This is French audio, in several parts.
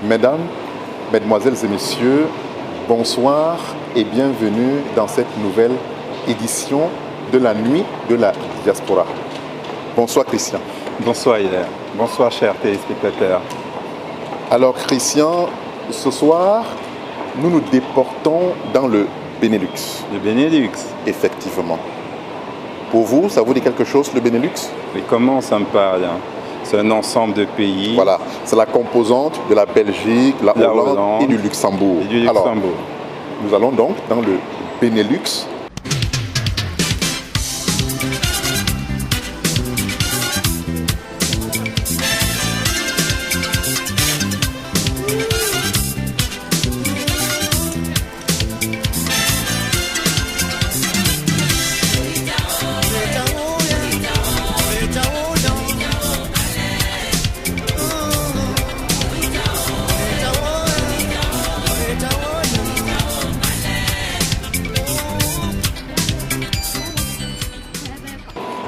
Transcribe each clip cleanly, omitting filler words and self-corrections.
Mesdames, Mesdemoiselles et Messieurs, bonsoir et bienvenue dans cette nouvelle édition de la Nuit de la Diaspora. Bonsoir Christian. Bonsoir Hilaire. Bonsoir chers téléspectateurs. Alors Christian, ce soir, nous nous déportons dans le Benelux. Le Benelux. Effectivement. Pour vous, ça vous dit quelque chose le Benelux? Mais comment ça me parle hein? C'est un ensemble de pays. Voilà, c'est la composante de la Belgique, la Hollande et du Luxembourg. Alors, nous allons donc dans le Benelux.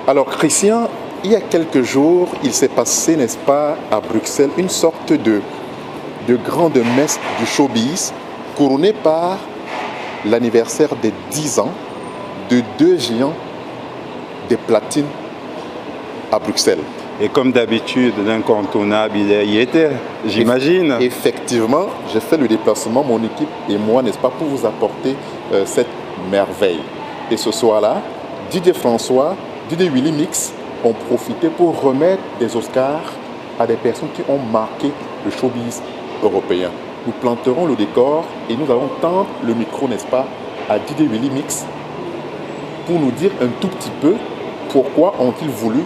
Alors Christian, il y a quelques jours, il s'est passé, n'est-ce pas, à Bruxelles, une sorte de grande messe du showbiz couronnée par l'anniversaire des 10 ans de deux géants des platines à Bruxelles. Et comme d'habitude, l'incontournable, il y était, j'imagine. Effectivement, j'ai fait le déplacement, mon équipe et moi, n'est-ce pas, pour vous apporter cette merveille. Et ce soir-là, Didier François, Didier Willy Mix ont profité pour remettre des Oscars à des personnes qui ont marqué le showbiz européen. Nous planterons le décor et nous allons tendre le micro, n'est-ce pas, à Didier Willy Mix pour nous dire un tout petit peu pourquoi ont-ils voulu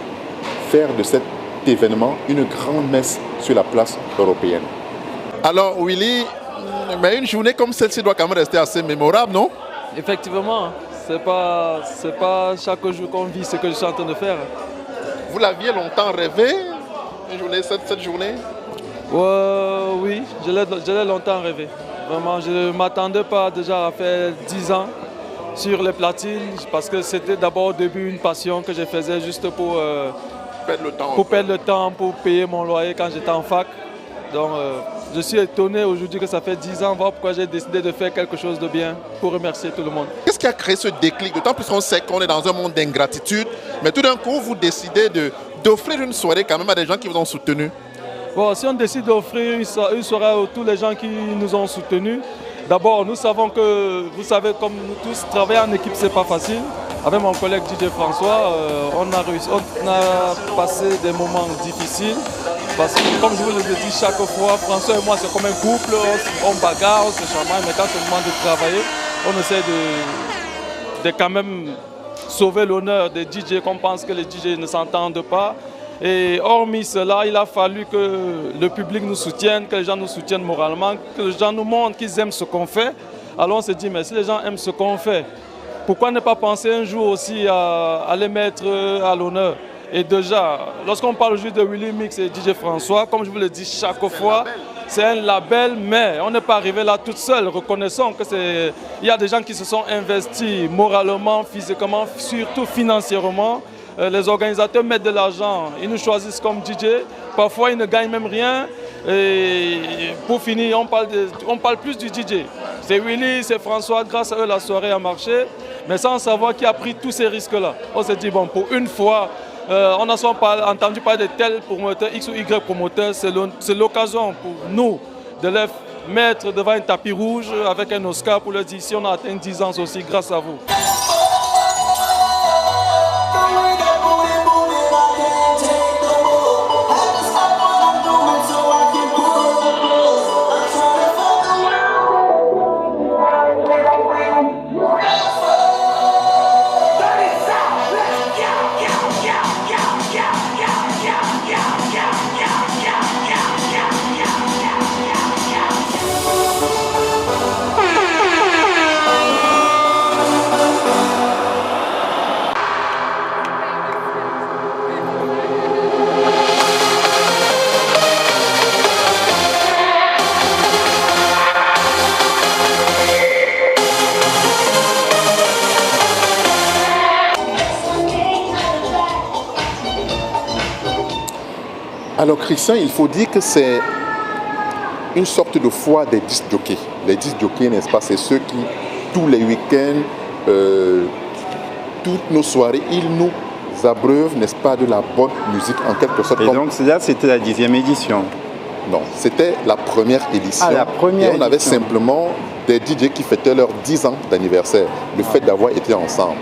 faire de cet événement une grande messe sur la place européenne. Alors Willy, mais une journée comme celle-ci doit quand même rester assez mémorable, non? Effectivement. C'est pas chaque jour qu'on vit ce que je suis en train de faire. Vous l'aviez longtemps rêvé, cette journée? Oui, je l'ai longtemps rêvé. Vraiment, je ne m'attendais pas déjà à faire 10 ans sur les platines parce que c'était d'abord au début une passion que je faisais juste pour perdre le temps, pour payer mon loyer quand j'étais en fac. Donc, je suis étonné aujourd'hui que ça fait 10 ans, voir pourquoi j'ai décidé de faire quelque chose de bien pour remercier tout le monde. Qu'est-ce qui a créé ce déclic? D'autant plus qu'on sait qu'on est dans un monde d'ingratitude, mais tout d'un coup, vous décidez d'offrir une soirée quand même à des gens qui vous ont soutenu. Bon, si on décide d'offrir une soirée à tous les gens qui nous ont soutenus, d'abord, nous savons que, vous savez, comme nous tous, travailler en équipe, c'est pas facile. Avec mon collègue Didier François, on a passé des moments difficiles. Parce que comme je vous le dis chaque fois, François et moi c'est comme un couple, on bagarre, on se chamaille, mais quand c'est le moment de travailler, on essaie de quand même sauver l'honneur des DJ, qu'on pense que les DJ ne s'entendent pas. Et hormis cela, il a fallu que le public nous soutienne, que les gens nous soutiennent moralement, que les gens nous montrent qu'ils aiment ce qu'on fait. Alors on se dit, mais si les gens aiment ce qu'on fait, pourquoi ne pas penser un jour aussi à les mettre à l'honneur? Et déjà, lorsqu'on parle juste de Willy Mix et DJ François, comme je vous le dis chaque fois, c'est un label, mais on n'est pas arrivé là toute seule. Reconnaissons qu'il y a des gens qui se sont investis moralement, physiquement, surtout financièrement. Les organisateurs mettent de l'argent, ils nous choisissent comme DJ. Parfois, ils ne gagnent même rien. Et pour finir, on parle plus du DJ. C'est Willy, c'est François, grâce à eux, la soirée a marché. Mais sans savoir qui a pris tous ces risques-là. On s'est dit, bon, pour une fois, on a entendu parler de tel promoteur, X ou Y promoteur, c'est l'occasion pour nous de les mettre devant un tapis rouge avec un Oscar pour leur dire si on a atteint 10 ans aussi grâce à vous. Alors Christian, il faut dire que c'est une sorte de foi des disc jockeys. Les disc jockeys, n'est-ce pas, c'est ceux qui, tous les week-ends, toutes nos soirées, ils nous abreuvent, n'est-ce pas, de la bonne musique en quelque sorte. Et donc là, c'était la 10e édition. Non, c'était la première édition. Ah, la première et on avait édition. simplement des DJ qui fêtaient leurs 10 ans d'anniversaire, le fait d'avoir été ensemble.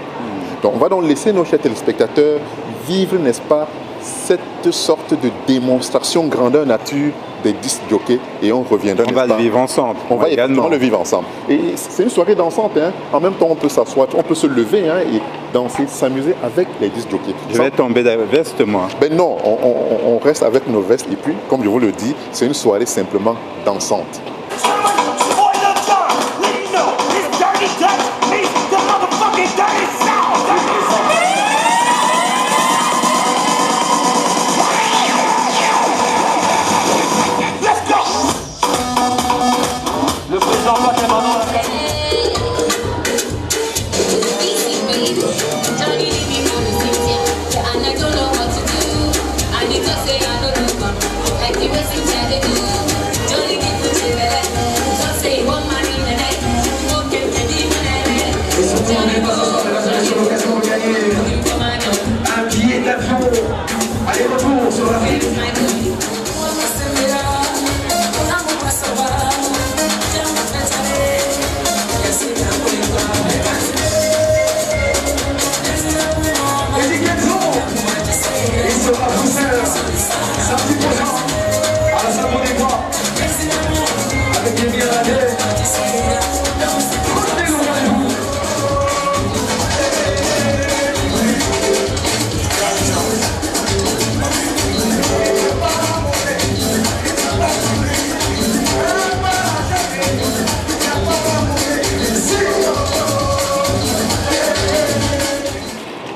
Donc on va donc laisser nos chers téléspectateurs vivre, n'est-ce pas, cette sorte de démonstration grandeur nature des disc jockeys et on reviendra. On va le vivre ensemble. On va également également le vivre ensemble. Et c'est une soirée dansante. Hein. En même temps, on peut s'asseoir, on peut se lever hein, et danser, s'amuser avec les disc jockeys. Je vais tomber de la veste, moi. Ben non, on reste avec nos vestes et puis, comme je vous le dis, c'est une soirée simplement dansante.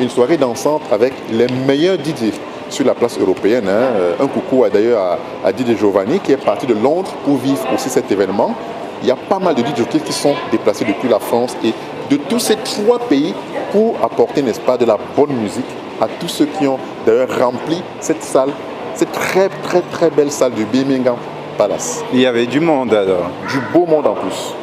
Une soirée dansante avec les meilleurs DJ sur la place européenne. Hein. Un coucou d'ailleurs à DJ Giovanni qui est parti de Londres pour vivre aussi cet événement. Il y a pas mal de DJ qui sont déplacés depuis la France et de tous ces 3 pays pour apporter, n'est-ce pas, de la bonne musique à tous ceux qui ont d'ailleurs rempli cette salle, cette très très très belle salle du Birmingham Palace. Il y avait du monde alors. Du beau monde en plus.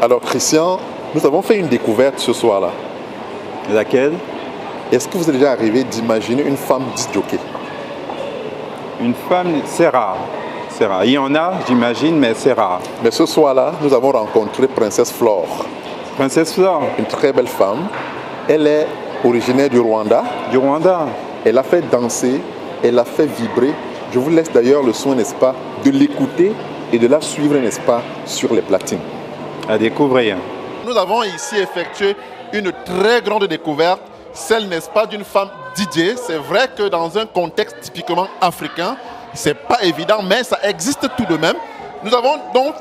Alors Christian, nous avons fait une découverte ce soir-là. Laquelle? Est-ce que vous êtes déjà arrivé d'imaginer une femme disc jockey? Une femme, c'est rare. C'est rare. Il y en a, j'imagine, mais c'est rare. Mais ce soir-là, nous avons rencontré Princesse Flore. Princesse Flore? Une très belle femme. Elle est originaire du Rwanda. Du Rwanda? Elle a fait danser, elle a fait vibrer. Je vous laisse d'ailleurs le soin, n'est-ce pas, de l'écouter et de la suivre, n'est-ce pas, sur les platines. À découvrir. Nous avons ici effectué une très grande découverte, celle, n'est-ce pas, d'une femme DJ. C'est vrai que dans un contexte typiquement africain, c'est pas évident, mais ça existe tout de même. Nous avons donc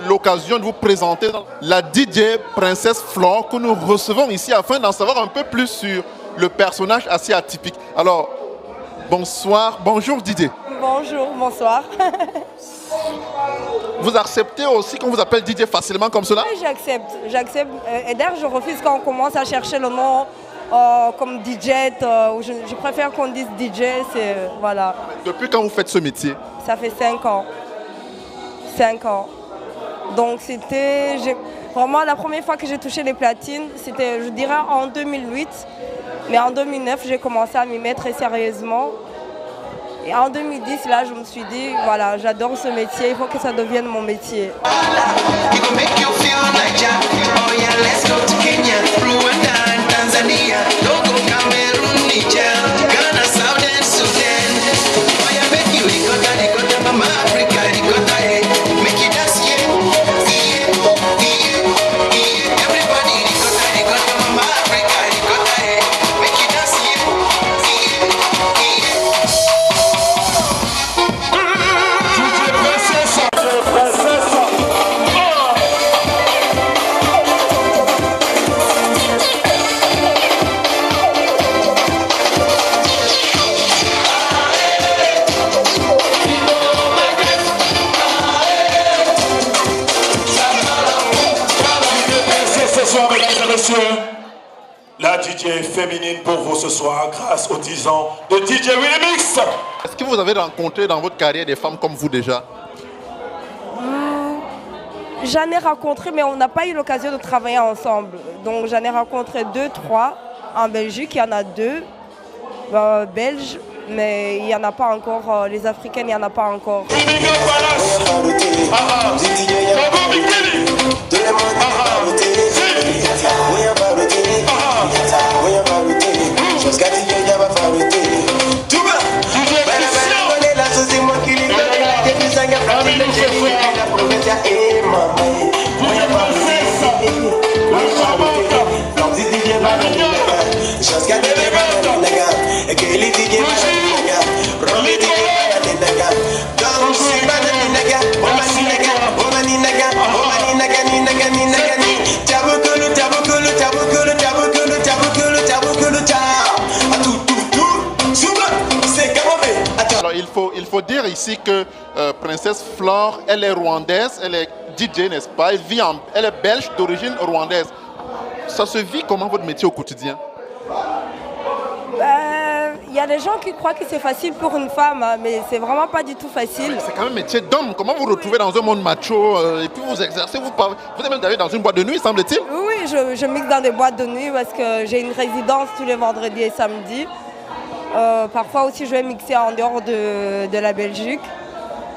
l'occasion de vous présenter la DJ Princesse Flore que nous recevons ici afin d'en savoir un peu plus sur le personnage assez atypique. Alors, bonsoir, bonjour DJ. Bonjour, bonsoir. Vous acceptez aussi qu'on vous appelle DJ facilement comme cela? Oui, j'accepte. Et d'ailleurs, je refuse quand on commence à chercher le nom comme DJ. Je préfère qu'on dise DJ, voilà. Depuis quand vous faites ce métier? Ça fait 5 ans. 5 ans. Donc c'était vraiment la première fois que j'ai touché les platines, c'était, je dirais, en 2008. Mais en 2009, j'ai commencé à m'y mettre très sérieusement. Et en 2010, là, je me suis dit, voilà, j'adore ce métier, il faut que ça devienne mon métier. La DJ féminine pour vous ce soir grâce aux 10 ans de DJ Willy Mix. Est-ce que vous avez rencontré dans votre carrière des femmes comme vous déjà? J'en ai rencontré, mais on n'a pas eu l'occasion de travailler ensemble. Donc j'en ai rencontré 2, 3. En Belgique, il y en a 2 belges, mais il n'y en a pas encore. Les Africaines, il n'y en a pas encore. Il faut dire ici que Princesse Flore, elle est rwandaise, elle est DJ, n'est-ce pas? Elle est belge d'origine rwandaise. Ça se vit comment votre métier au quotidien? Il y a des gens qui croient que c'est facile pour une femme, hein, mais c'est vraiment pas du tout facile. C'est quand même un métier d'homme. Comment vous vous retrouvez dans un monde macho et puis vous exercez, vous êtes même d'ailleurs dans une boîte de nuit, semble-t-il? Oui, je mixe dans des boîtes de nuit parce que j'ai une résidence tous les vendredis et samedis. Parfois aussi, je vais mixer en dehors de la Belgique.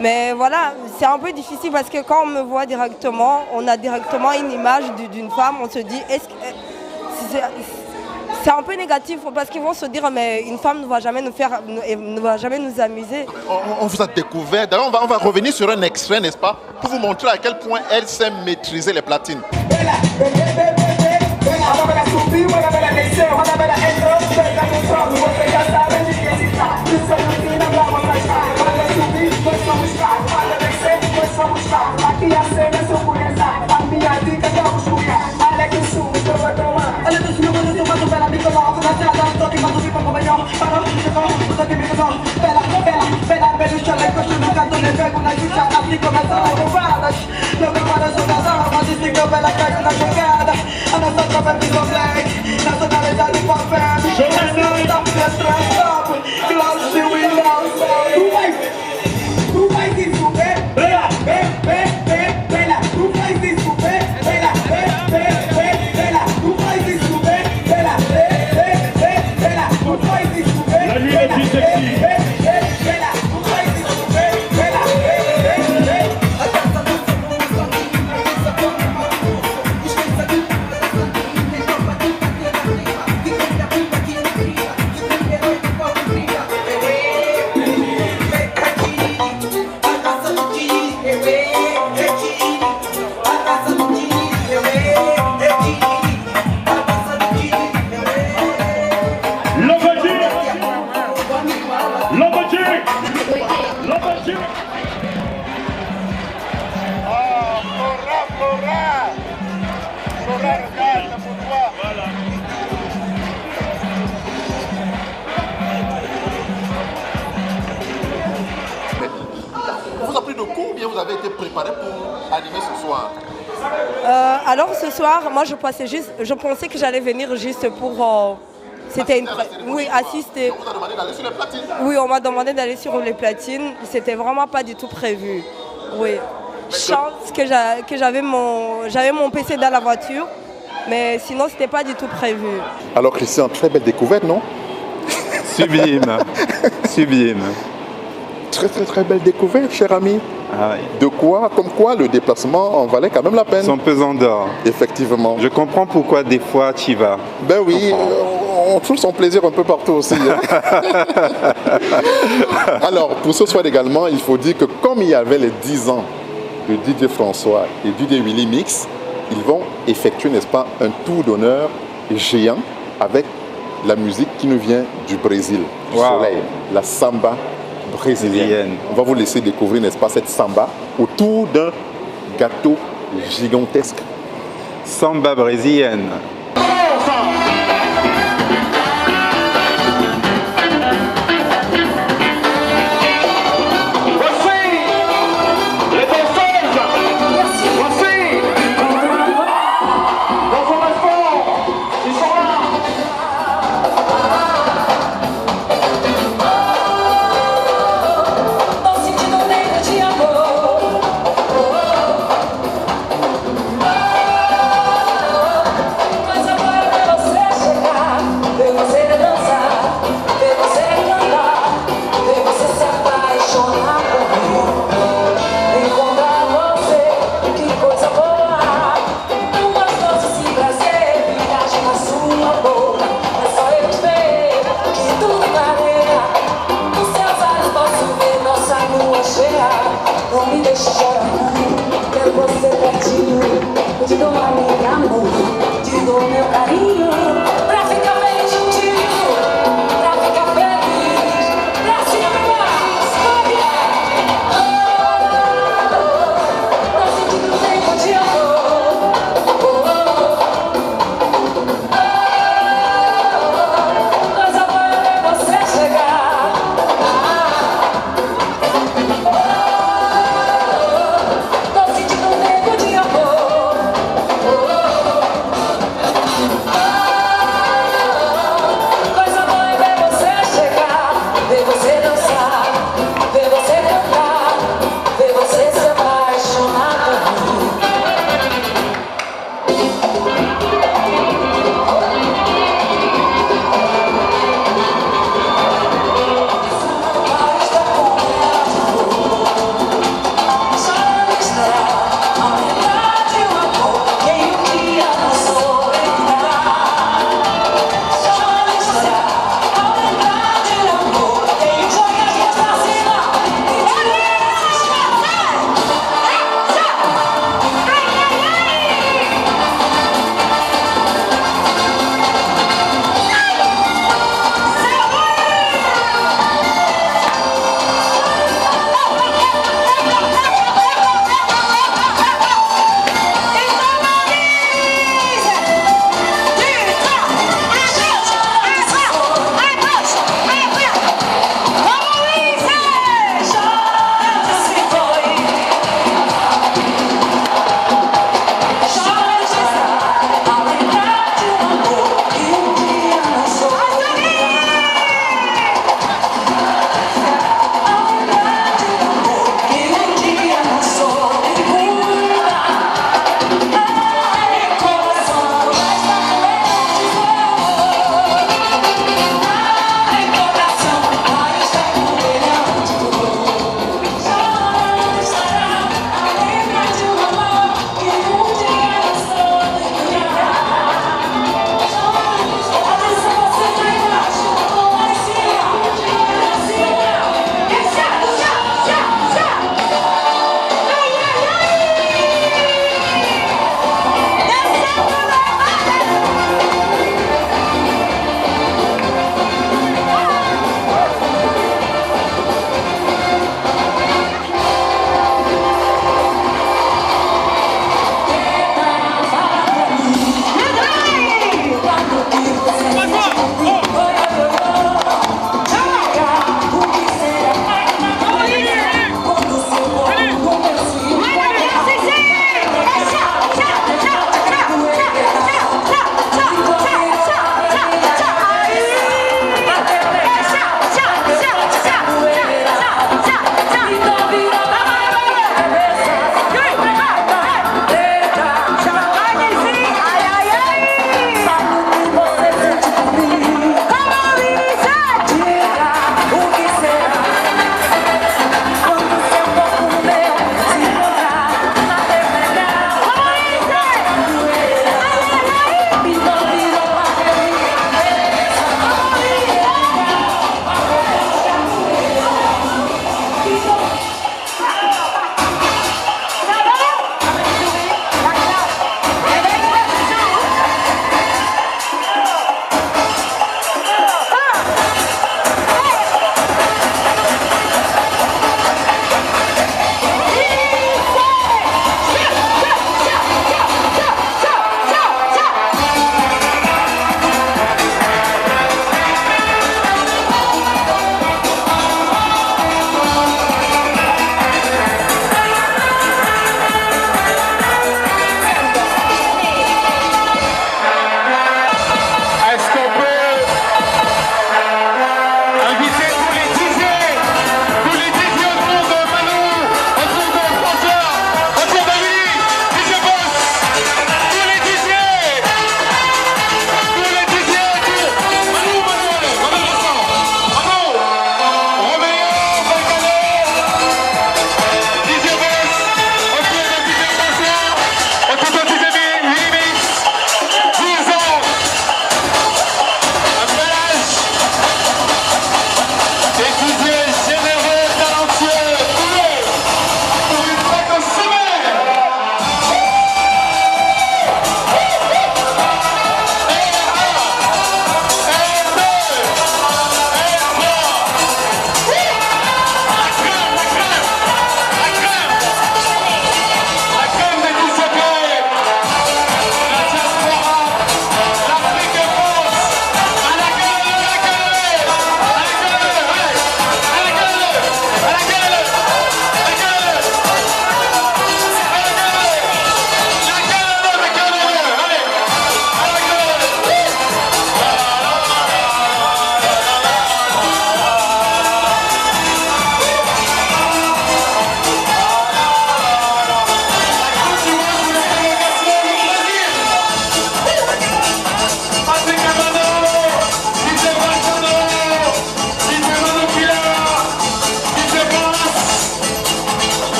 Mais voilà, c'est un peu difficile parce que quand on me voit directement, on a directement une image d'une femme. On se dit, c'est un peu négatif parce qu'ils vont se dire, mais une femme ne va jamais nous amuser. On vous a découvert. D'ailleurs, on va revenir sur un extrait, n'est-ce pas, pour vous montrer à quel point elle sait maîtriser les platines. vous avez été préparé pour animer ce soir? Alors ce soir, moi je pensais que j'allais venir juste pour oui, assister. On vous a demandé d'aller sur les platines. Oui, on m'a demandé d'aller sur les platines. C'était vraiment pas du tout prévu. Oui. Chance que j'avais mon PC dans la voiture, mais sinon c'était pas du tout prévu. Alors Christian, très belle découverte, non? Sublime, sublime. Très très très belle découverte, cher ami. Ah oui. De quoi, comme quoi le déplacement en valait quand même la peine. Son pesant d'or. Effectivement. Je comprends pourquoi des fois tu y vas. Ben oui, on trouve son plaisir un peu partout aussi. Alors, pour ce soir également, il faut dire que comme il y avait les 10 ans de DJ François et DJ Willy Mix, ils vont effectuer, n'est-ce pas, un tour d'honneur géant avec la musique qui nous vient du Brésil, du soleil, la samba brésilienne. On va vous laisser découvrir, n'est-ce pas, cette samba autour d'un gâteau gigantesque. Samba brésilienne. Mas agora você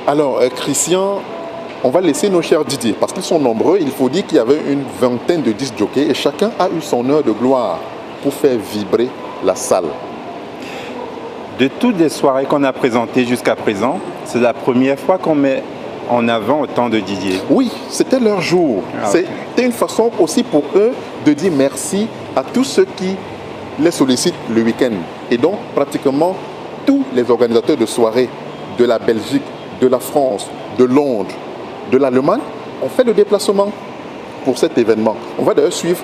Alors, Christian, on va laisser nos chers Didier, parce qu'ils sont nombreux. Il faut dire qu'il y avait une vingtaine de disc jockeys et chacun a eu son heure de gloire pour faire vibrer la salle. De toutes les soirées qu'on a présentées jusqu'à présent, c'est la première fois qu'on met en avant autant de Didier. Oui, c'était leur jour. Ah, c'était une façon aussi pour eux de dire merci à tous ceux qui les sollicitent le week-end. Et donc, pratiquement tous les organisateurs de soirées de la Belgique, de la France, de Londres, de l'Allemagne ont fait le déplacement pour cet événement. On va d'ailleurs suivre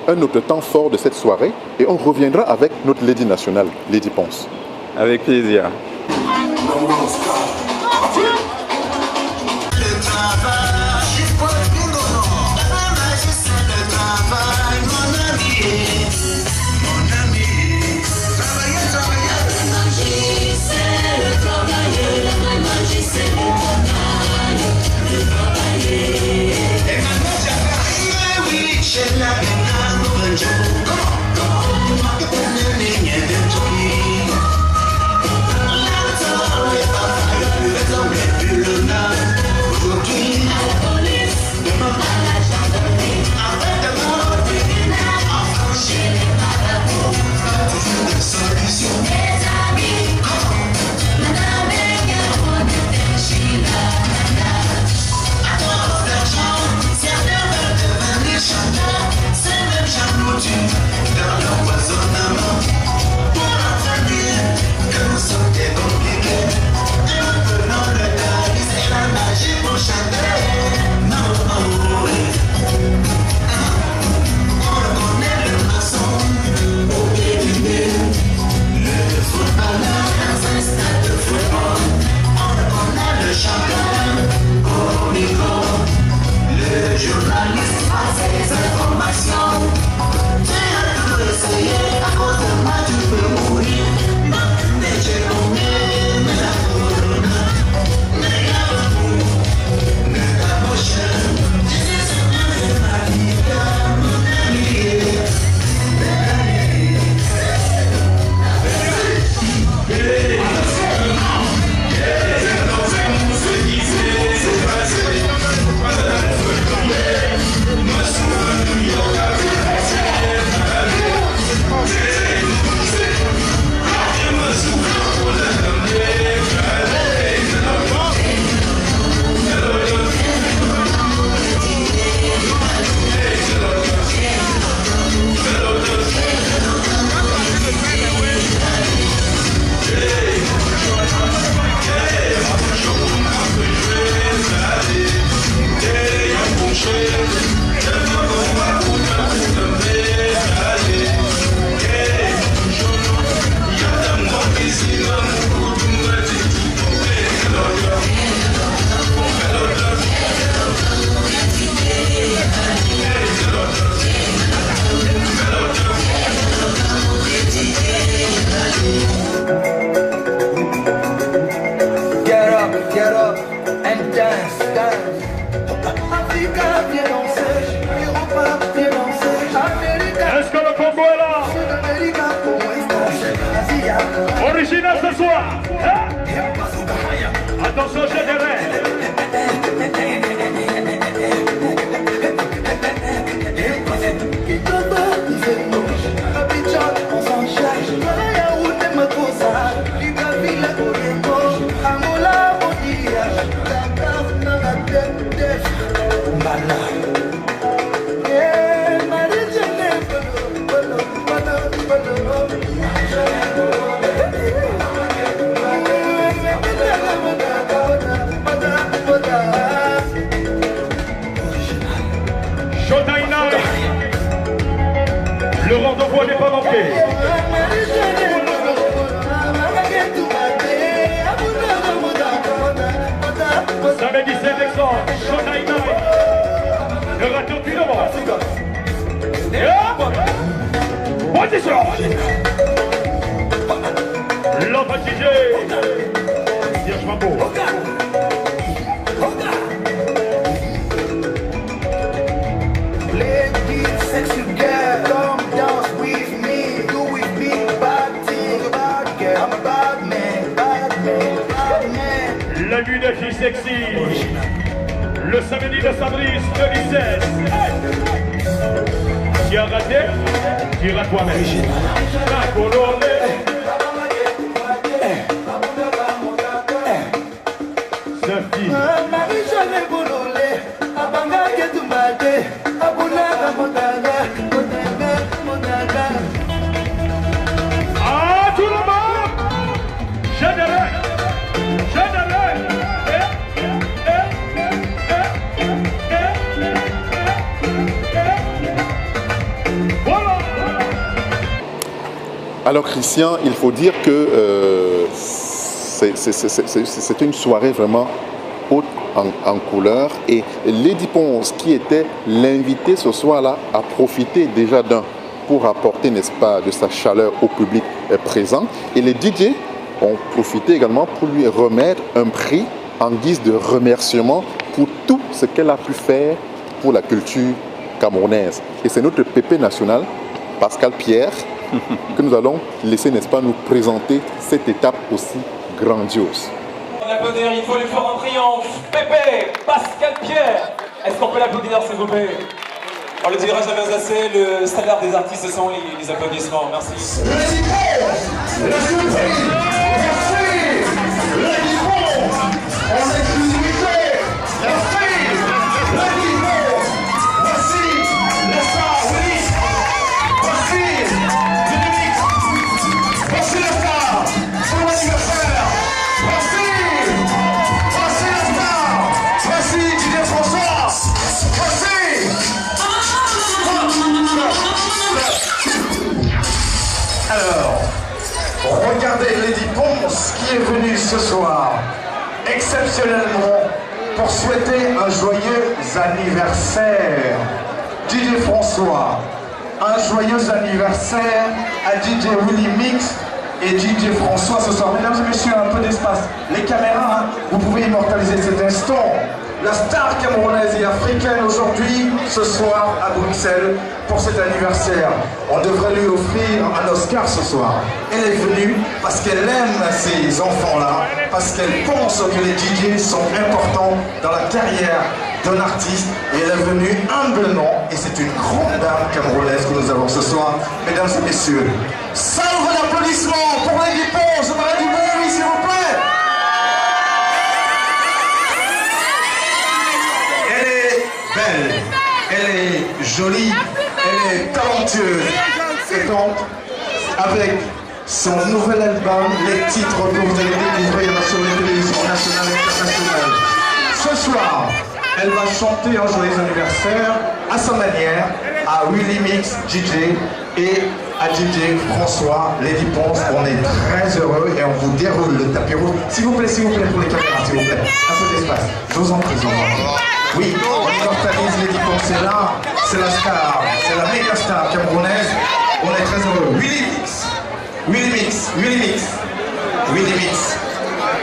un autre temps fort de cette soirée et on reviendra avec notre Lady nationale, Lady Ponce. Avec plaisir. Original ce soir. Hein? Attention, je dirais. Le rendez-vous n'est pas manqué. Samedi 7 décembre, Showtime Night. Le retour du moment. Position. L'enfant DJ. Serge Mambo. La vue de filles sexy. Le samedi de Fabrice 2016. Tu as raté, tu iras toi-même. La colonne. Sophie. Ah, tout le monde. Général. Alors Christian, il faut dire que c'est une soirée vraiment haute en couleur et Lady Ponce, qui était l'invité ce soir-là, a profité déjà d'un pour apporter, n'est-ce pas, de sa chaleur au public présent. Et les DJ ont profité également pour lui remettre un prix en guise de remerciement pour tout ce qu'elle a pu faire pour la culture camerounaise. Et c'est notre pépé national, Pascal Pierre, que nous allons laisser, n'est-ce pas, nous présenter cette étape aussi grandiose. On applaudit, il faut lui faire un triomphe. Pépé, Pascal Pierre. Est-ce qu'on peut l'applaudir, s'il vous plaît? On le dira jamais assez, le standard des artistes, ce sont les applaudissements. Merci. Alors, regardez Lady Ponce qui est venue ce soir exceptionnellement pour souhaiter un joyeux anniversaire. DJ François, un joyeux anniversaire à DJ Willy Mix et DJ François ce soir. Mesdames et messieurs, un peu d'espace. Les caméras, vous pouvez immortaliser cet instant. La star camerounaise et africaine aujourd'hui, ce soir à Bruxelles, pour cet anniversaire. On devrait lui offrir un Oscar ce soir. Elle est venue parce qu'elle aime ces enfants-là, parce qu'elle pense que les DJ sont importants dans la carrière d'un artiste. Et elle est venue humblement, et c'est une grande dame camerounaise que nous avons ce soir. Mesdames et messieurs, salve d'applaudissements pour Lady Ponce. Vous m'avez dit bon oui, s'il vous plaît. Belle, elle est jolie, elle est talentueuse. Et donc, avec son nouvel album, les titres que vous allez découvrir sur les télévisions nationales et internationales. Ce soir, elle va chanter un joyeux anniversaire à sa manière, à Willy Mix, DJ, et à DJ François, Lady Ponce. On est très heureux et on vous déroule le tapis rouge. S'il vous plaît, pour les caméras, s'il vous plaît. Un peu d'espace. Je vous en prie, Oui, on immortalise Lady Ponce, c'est là, c'est la star, c'est la méga star camerounaise. On est très heureux. Willy Mix.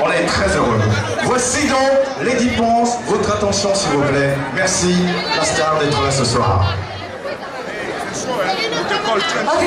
On est très heureux. Voici donc Lady Ponce, votre attention s'il vous plaît. Merci la star d'être là ce soir. Ok,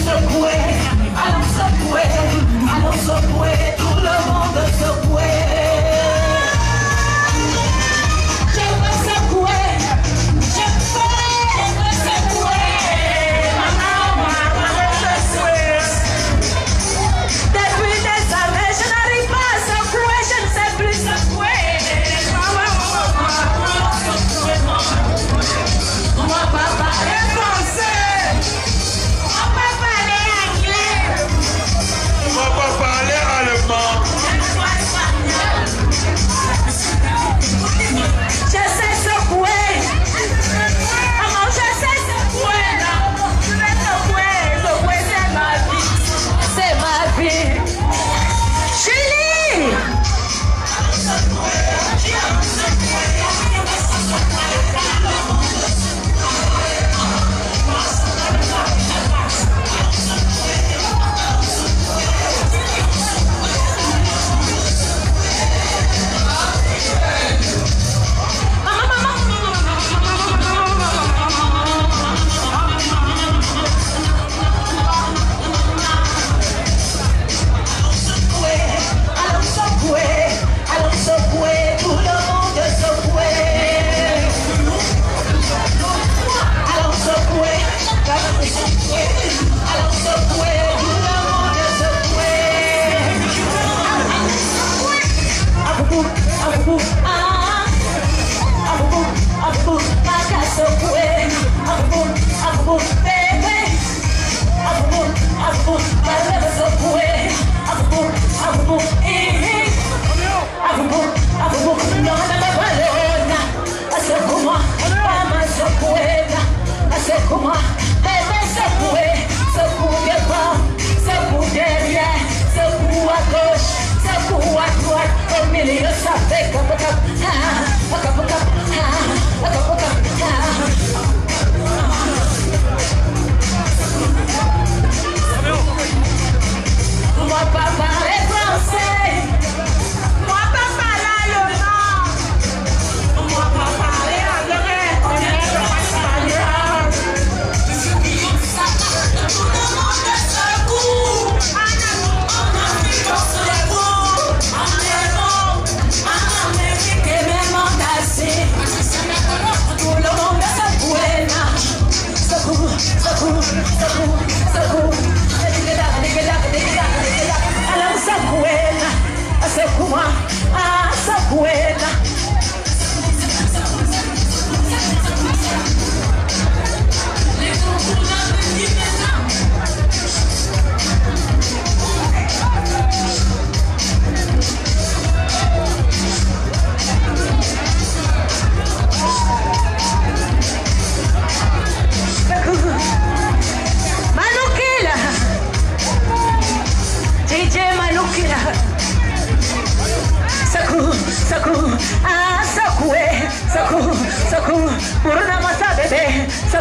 Subway.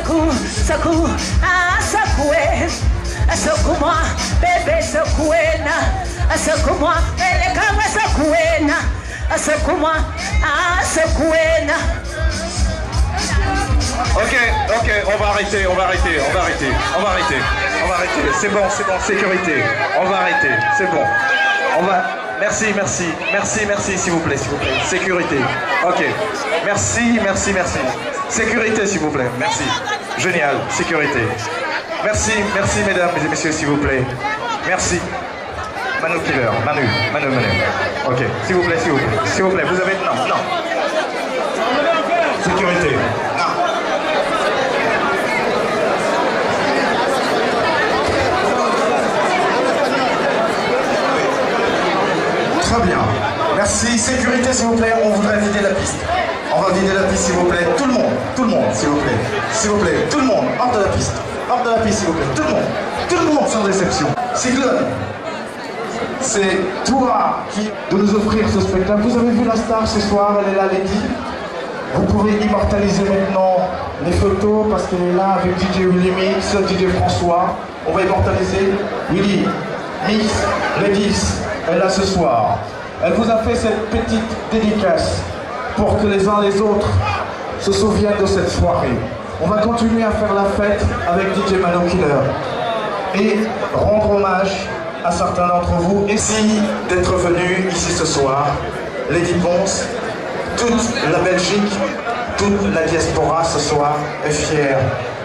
secoue, ah, secouez, secoue-moi, bébé, secoue-moi, et les câbles, secoue-moi, ah, secouez. Ok, on va arrêter. C'est bon, sécurité. On va arrêter, c'est bon. Merci, s'il vous plaît. Sécurité. Ok. Merci. Sécurité, s'il vous plaît. Merci. Génial, sécurité. Merci, mesdames et messieurs, s'il vous plaît. Merci. Manu Killer, Manu. Ok, s'il vous plaît. Vous avez... Non. Sécurité. Non. Très bien. Merci. Sécurité, s'il vous plaît. On voudrait vider la piste. On va vider la piste, s'il vous plaît. Tout le monde, s'il vous plaît. Tout le monde, hors de la piste. S'il vous plaît. Tout le monde, sans déception. Cyclone, c'est toi qui de nous offrir ce spectacle. Vous avez vu la star ce soir, elle est là, Lady. Vous pouvez immortaliser maintenant les photos parce qu'elle est là avec DJ Willy Mix, DJ François. On va immortaliser Willy Mix, Ladies. Elle est là ce soir. Elle vous a fait cette petite dédicace pour que les uns les autres se souviennent de cette soirée. On va continuer à faire la fête avec DJ Manu Killer et rendre hommage à certains d'entre vous. Merci d'être venus ici ce soir. Lady Ponce, toute la Belgique, toute la diaspora ce soir est fière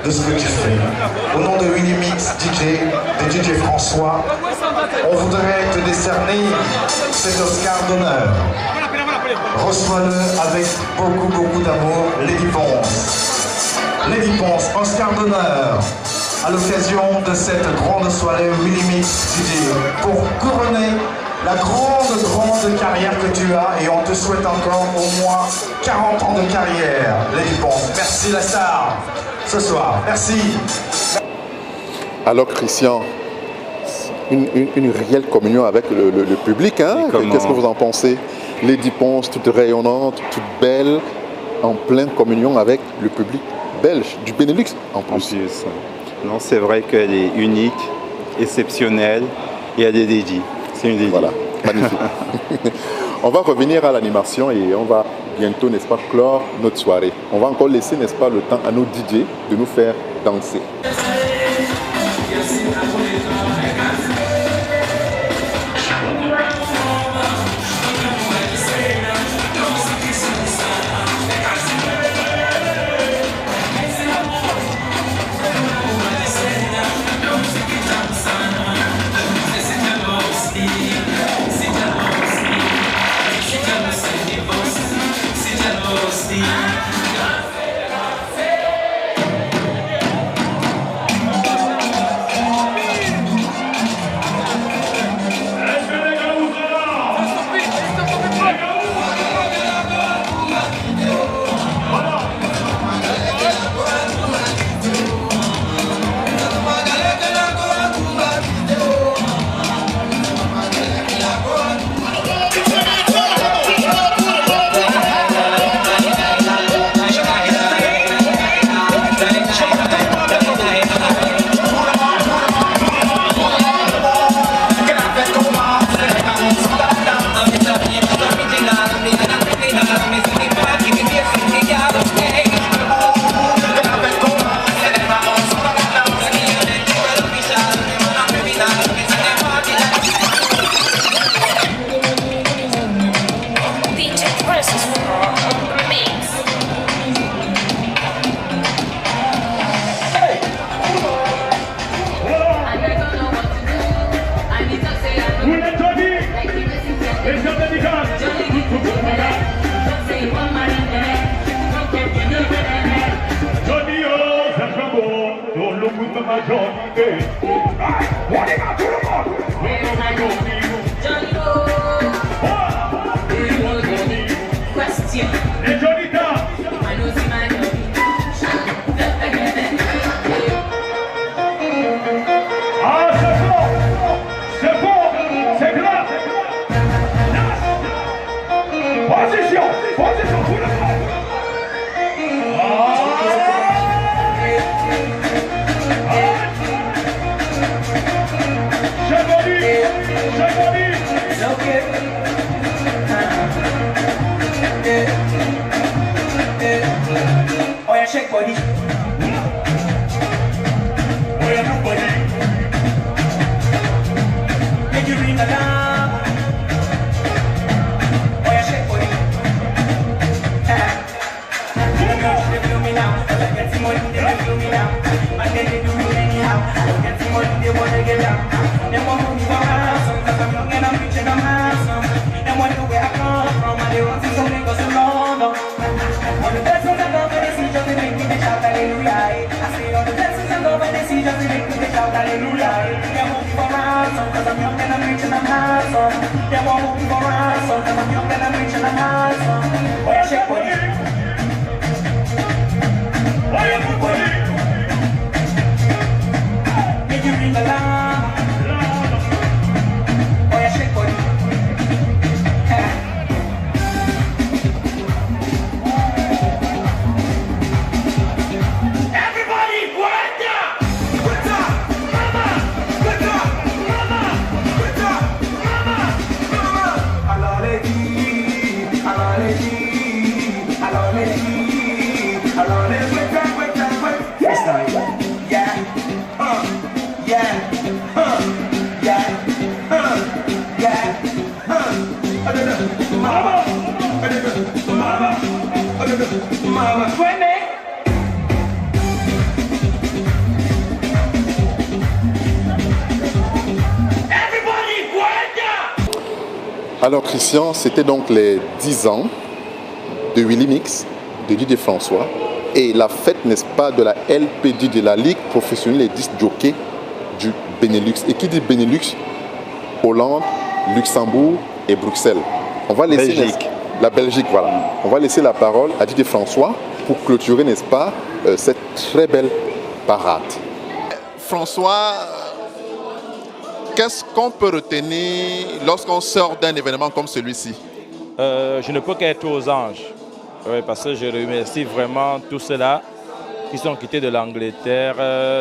de ce que tu fais. Au nom de Willy Mix, de DJ François, on voudrait te décerner cet Oscar d'honneur. Reçois-le avec beaucoup d'amour, Lady Ponce, Oscar d'honneur à l'occasion de cette grande soirée Willy Mix DJ pour couronner la grande carrière que tu as, et on te souhaite encore au moins 40 ans de carrière, Lady Ponce. Merci la star ce soir, merci. Alors Christian, une réelle communion avec le public, hein? Qu'est-ce que vous en pensez? Lady Ponce, toute rayonnante, toute belle, en pleine communion avec le public belge, du Benelux en plus. Non, c'est vrai qu'elle est unique, exceptionnelle, et elle est dédiée. C'est une dédiée. Voilà, magnifique. On va revenir à l'animation et on va bientôt, n'est-ce pas, clore notre soirée. On va encore laisser, n'est-ce pas, le temps à nos DJ de nous faire danser. body. Make you ring alarm. Oh, yeah, shake body. The girls, they feel me now. Cause I get some money, they feel me now. And then they do me anyhow. I get some money, they wanna get down. They want me for ransom. Cause I'm young and I'm rich and I'm handsome. They wonder where I come from. And they want to see some niggas in London. All the blessings I love when they see just they make me they shout hallelujah. I say all the blessings I love when they see just they make me they shout hallelujah. They want me for ransom. Cause I'm young and I'm rich and I'm handsome. They want me for ransom. Cause I'm young and I'm rich and I'm handsome. Oh, yeah, shake body. Oh, yeah, good body. Make you ring alarm. Oh, yeah, shake body. Everybody, quiet down. Good up, mama. Good up, mama. Good up, mama. Mama. Alaleji, alaleji, alaleji, alaleji. It's like, yeah, yeah, yeah, yeah, mama, mama, mama, mama. Alors Christian, c'était donc les 10 ans de Willy Mix, de DJ François, et la fête, n'est-ce pas, de la LPJ, de la Ligue professionnelle des disques jockeys du Benelux. Et qui dit Benelux? Hollande, Luxembourg et Bruxelles. On va laisser Belgique. La Belgique, voilà. On va laisser la parole à DJ François pour clôturer, n'est-ce pas, cette très belle parade. François, qu'est-ce qu'on peut retenir lorsqu'on sort d'un événement comme celui-ci? Je ne peux qu'être aux anges. Oui, parce que je remercie vraiment tous ceux-là qui sont quittés de l'Angleterre,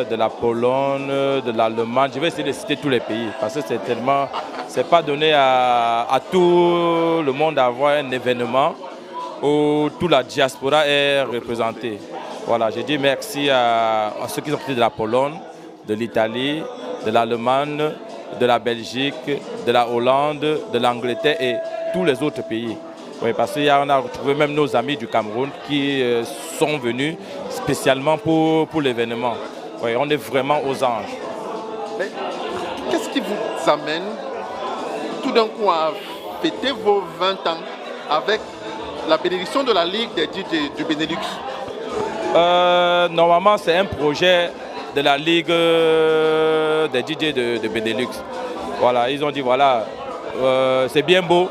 de la Pologne, de l'Allemagne. Je vais essayer de citer tous les pays parce que c'est tellement... C'est pas donné à tout le monde d'avoir un événement où toute la diaspora est représentée. Voilà, je dis merci à ceux qui sont quittés de la Pologne, de l'Italie, de l'Allemagne, de la Belgique, de la Hollande, de l'Angleterre et tous les autres pays. Oui, parce qu'on a retrouvé même nos amis du Cameroun qui sont venus spécialement pour l'événement. Oui, on est vraiment aux anges. Mais qu'est-ce qui vous amène tout d'un coup à fêter vos 20 ans avec la bénédiction de la Ligue des DJ du Benelux? Normalement, c'est un projet de la Ligue des DJ de Benelux. Voilà, ils ont dit, voilà, c'est bien beau.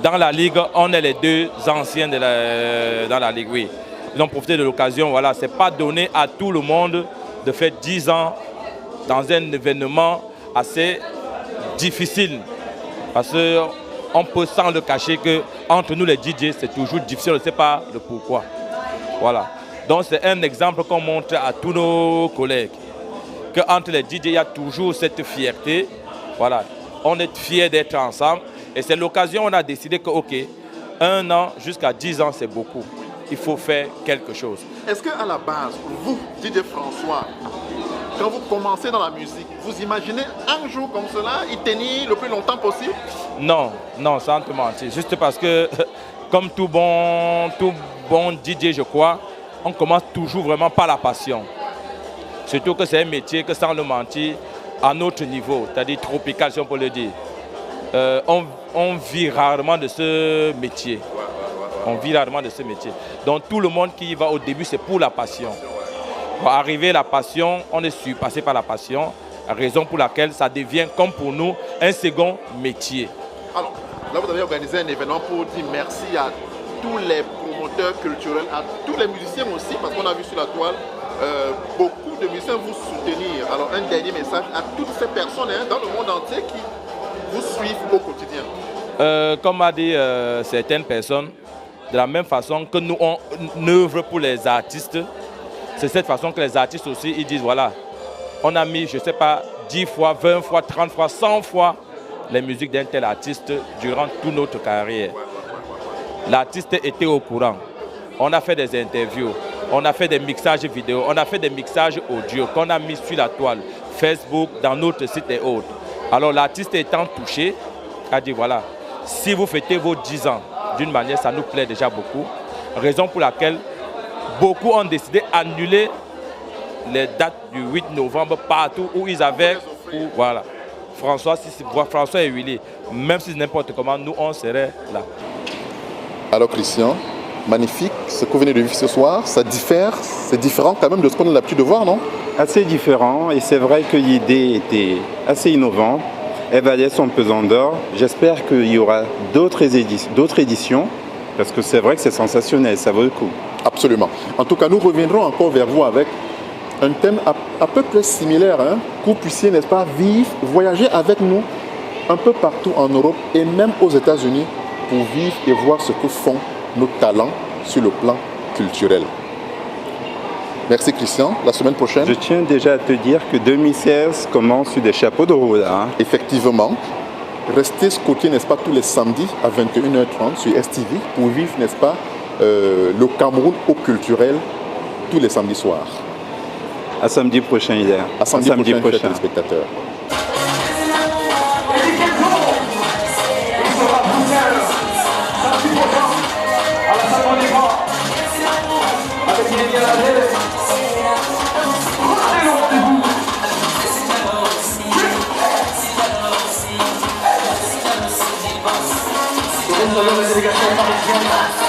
Dans la Ligue, on est les deux anciens dans la Ligue, oui. Ils ont profité de l'occasion, voilà, c'est pas donné à tout le monde de faire 10 ans dans un événement assez difficile. Parce qu'on peut sans le cacher qu'entre nous les DJ, c'est toujours difficile, on ne sait pas le pourquoi. Voilà. Donc c'est un exemple qu'on montre à tous nos collègues. Qu'entre les DJ, il y a toujours cette fierté. Voilà. On est fiers d'être ensemble. Et c'est l'occasion, on a décidé que, ok, 1 an jusqu'à 10 ans, c'est beaucoup. Il faut faire quelque chose. Est-ce qu'à la base, vous, DJ François, quand vous commencez dans la musique, vous imaginez un jour comme cela, y tenir le plus longtemps possible? Non, non, sans te mentir. Juste parce que, comme tout bon DJ, je crois, on commence toujours vraiment par la passion. Surtout que c'est un métier que, sans le mentir, à notre niveau, c'est-à-dire tropical, si on peut le dire, on vit rarement de ce métier. On vit rarement de ce métier. Donc tout le monde qui y va au début, c'est pour la passion. Pour arriver à la passion, on est surpassé par la passion, raison pour laquelle ça devient, comme pour nous, un second métier. Alors, là vous avez organisé un événement pour dire merci à tous les promoteurs culturels, à tous les musiciens aussi, parce qu'on a vu sur la toile beaucoup de musiciens vous soutenir. Alors un dernier message à toutes ces personnes dans le monde entier qui vous suivent au quotidien. Comme a dit certaines personnes, de la même façon que nous on œuvre pour les artistes, c'est cette façon que les artistes aussi, ils disent voilà, on a mis, je ne sais pas, 10 fois, 20 fois, 30 fois, 100 fois les musiques d'un tel artiste durant toute notre carrière. L'artiste était au courant. On a fait des interviews, on a fait des mixages vidéo, on a fait des mixages audio qu'on a mis sur la toile, Facebook, dans notre site et autres. Alors l'artiste étant touché, a dit voilà, si vous fêtez vos 10 ans d'une manière, ça nous plaît déjà beaucoup. Raison pour laquelle beaucoup ont décidé d'annuler les dates du 8 novembre partout où ils avaient, voilà, François et Willy. Même si c'est n'importe comment, nous on serait là. Alors Christian, magnifique, ce que vous venez de vivre ce soir, ça diffère, c'est différent quand même de ce qu'on a l'habitude de voir, non? Assez différent, et c'est vrai que l'idée était assez innovante. Elle valait son pesant d'or. J'espère qu'il y aura d'autres éditions, parce que c'est vrai que c'est sensationnel, ça vaut le coup. Absolument. En tout cas, nous reviendrons encore vers vous avec un thème à peu près similaire, hein, que vous puissiez, n'est-ce pas, vivre, voyager avec nous un peu partout en Europe et même aux États-Unis pour vivre et voir ce que font nos talents sur le plan culturel. Merci Christian. La semaine prochaine. Je tiens déjà à te dire que 2016 commence sur des chapeaux de roue là. Hein. Effectivement. Restez scotchés, n'est-ce pas, tous les samedis à 21h30 sur STV pour vivre, n'est-ce pas, le Cameroun au culturel tous les samedis soirs. À samedi prochain, Hilaire. À samedi prochain, chers téléspectateurs. La délégation parisienne